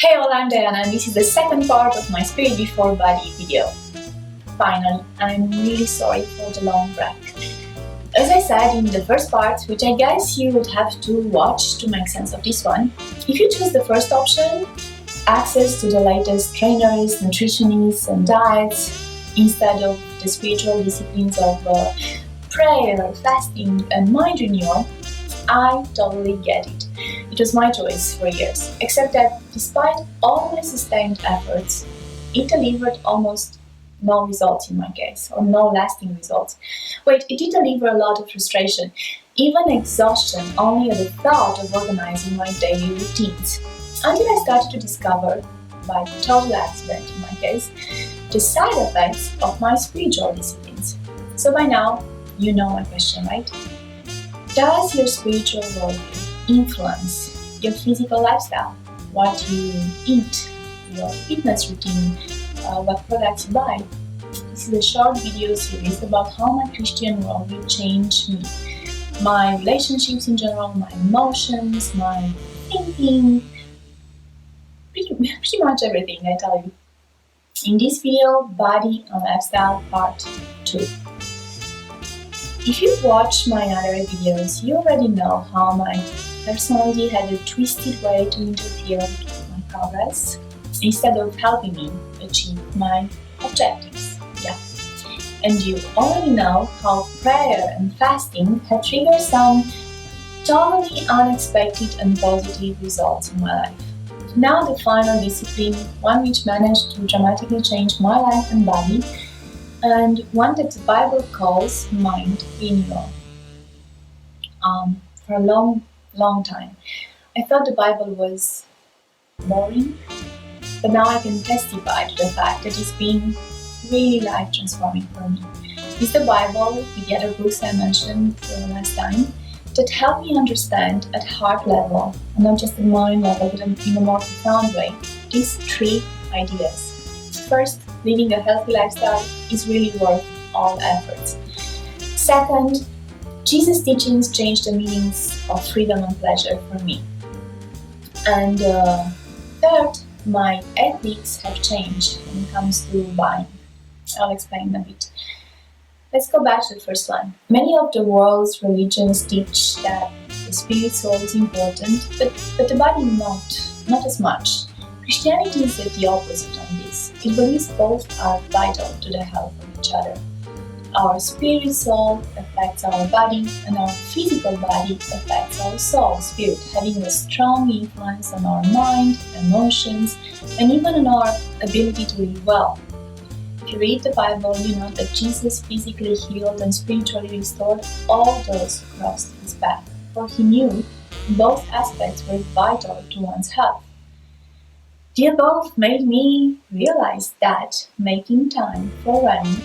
Hey all, I'm Diana and this is the second part of my Spirit Before Body video. Finally, I'm really sorry for the long break. As I said in the first part, which I guess you would have to watch to make sense of this one, if you choose the first option, access to the latest trainers, nutritionists and diets, instead of the spiritual disciplines of prayer, fasting and mind renewal, I totally get it. It was my choice for years, except that despite all my sustained efforts, it delivered almost no results in my case, or no lasting results. Wait, it did deliver a lot of frustration, even exhaustion only at the thought of organizing my daily routines. Until I started to discover, by total accident in my case, the side effects of my spiritual disciplines. So by now, you know my question, right? Does your spiritual worldview influence your physical lifestyle? What you eat, your fitness routine, what products you buy? This is a short video series about how my Christian worldview changed me. My relationships in general, my emotions, my thinking, pretty much everything, I tell you. In this video, Body and Lifestyle Part 2. If you've watched my other videos, you already know how my personality had a twisted way to interfere with my progress instead of helping me achieve my objectives. Yeah. And you already know how prayer and fasting had triggered some totally unexpected and positive results in my life. Now the final discipline, one which managed to dramatically change my life and body, and one that the Bible calls mind renewal. For a long time, I thought the Bible was boring, but now I can testify to the fact that it's been really life transforming for me. It's the Bible, with the other books I mentioned last time, that help me understand at heart level, and not just at mind level, but in a more profound way, these three ideas. First, living a healthy lifestyle is really worth all efforts. Second, Jesus' teachings changed the meanings of freedom and pleasure for me. And third, my ethics have changed when it comes to buying. I'll explain a bit. Let's go back to the first one. Many of the world's religions teach that the spirit soul is important, but the body not as much. Christianity is the opposite on this. It believes both are vital to the health of each other. Our spirit soul affects our body, and our physical body affects our soul spirit, having a strong influence on our mind, emotions, and even on our ability to live well. If you read the Bible, you know that Jesus physically healed and spiritually restored all those who crossed his path, for he knew both aspects were vital to one's health. The above made me realize that making time for running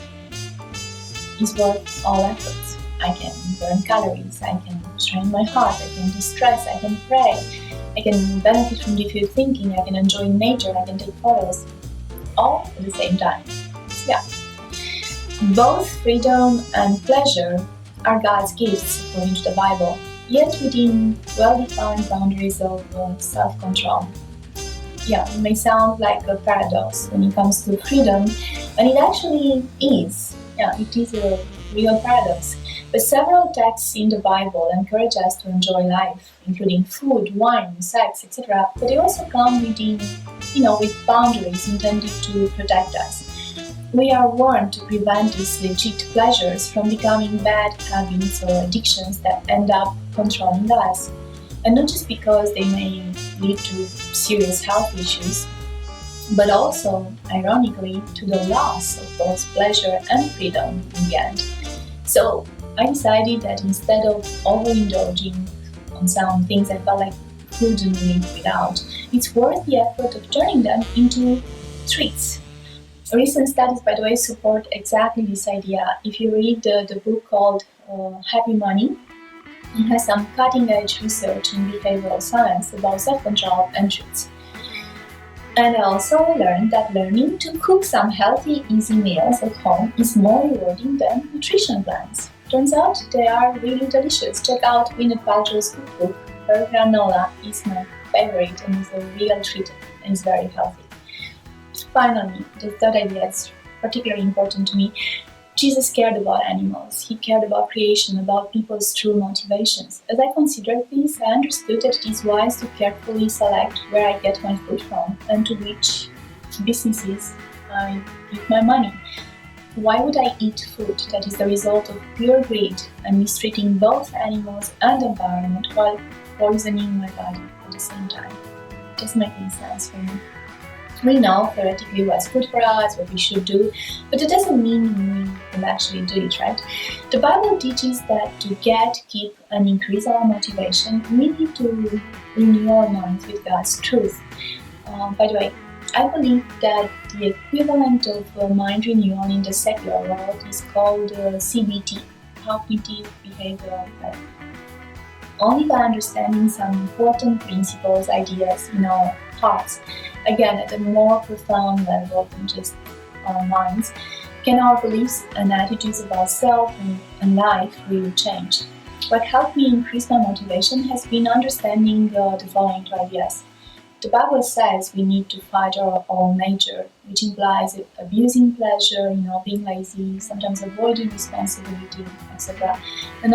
is worth all efforts. I can burn calories, I can train my heart, I can de-stress, I can pray, I can benefit from diffuse thinking, I can enjoy nature, I can take photos, all at the same time. Yeah. Both freedom and pleasure are God's gifts according to the Bible, yet within well-defined boundaries of self-control. Yeah, it may sound like a paradox when it comes to freedom, and it actually is. Yeah, it is a real paradox. But several texts in the Bible encourage us to enjoy life, including food, wine, sex, etc. But they also come with boundaries intended to protect us. We are warned to prevent these legit pleasures from becoming bad habits or addictions that end up controlling us. And not just because they may lead to serious health issues, but also, ironically, to the loss of both pleasure and freedom in the end. So I decided that instead of overindulging on some things I felt like couldn't live without, it's worth the effort of turning them into treats. Recent studies, by the way, support exactly this idea. If you read the book called Happy Money, it has some cutting-edge research in behavioral science about self-control and treats. And I also learned that learning to cook some healthy, easy meals at home is more rewarding than nutrition plans. Turns out they are really delicious. Check out Gwyneth Paltrow's cookbook. Her granola is my favorite and is a real treat. and is very healthy. Finally, the third idea is particularly important to me. Jesus cared about animals. He cared about creation, about people's true motivations. As I considered this, I understood that it is wise to carefully select where I get my food from and to which businesses I give my money. Why would I eat food that is the result of pure greed and mistreating both animals and environment while poisoning my body at the same time? It doesn't make any sense for me. We know theoretically what's good for us, what we should do, but it doesn't mean we can actually do it, right? The Bible teaches that to get, keep, and increase our motivation, we need to renew our minds with God's truth. By the way, I believe that the equivalent of mind renewal in the secular world is called CBT, Cognitive Behavioral Therapy. Only by understanding some important principles, ideas in our hearts, again at a more profound level than just our minds, can our beliefs and attitudes about self and life really change. What helped me increase my motivation has been understanding the following two ideas. The Bible says we need to fight our own nature, which implies abusing pleasure, being lazy, sometimes avoiding responsibility, etc. And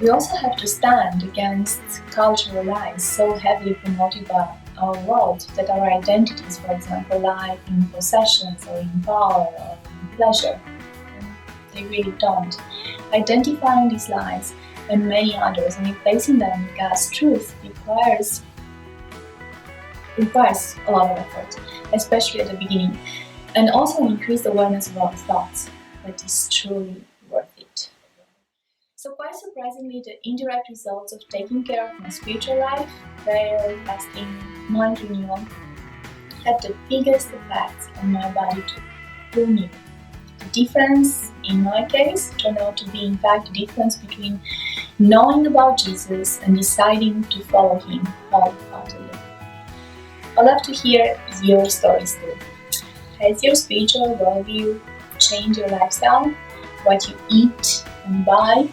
we also have to stand against cultural lies so heavily promoted by our world that our identities, for example, lie in possessions or in power or in pleasure. And they really don't. Identifying these lies and many others and replacing them with God's truth requires a lot of effort, especially at the beginning, and also increased awareness of our thoughts. That is truly worth it. So quite surprisingly, the indirect results of taking care of my spiritual life, prayer, fasting, mind renewal, had the biggest effects on my body too. Who knew? The difference, in my case, turned out to be in fact the difference between knowing about Jesus and deciding to follow him wholeheartedly. I'd love to hear your stories too. Has your spiritual worldview changed your lifestyle? What you eat and buy?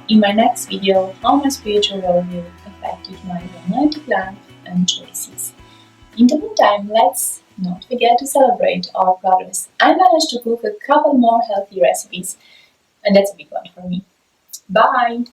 In my next video, how my spiritual worldview affected my romantic life and choices. In the meantime, let's not forget to celebrate our progress. I managed to cook a couple more healthy recipes, and that's a big one for me. Bye!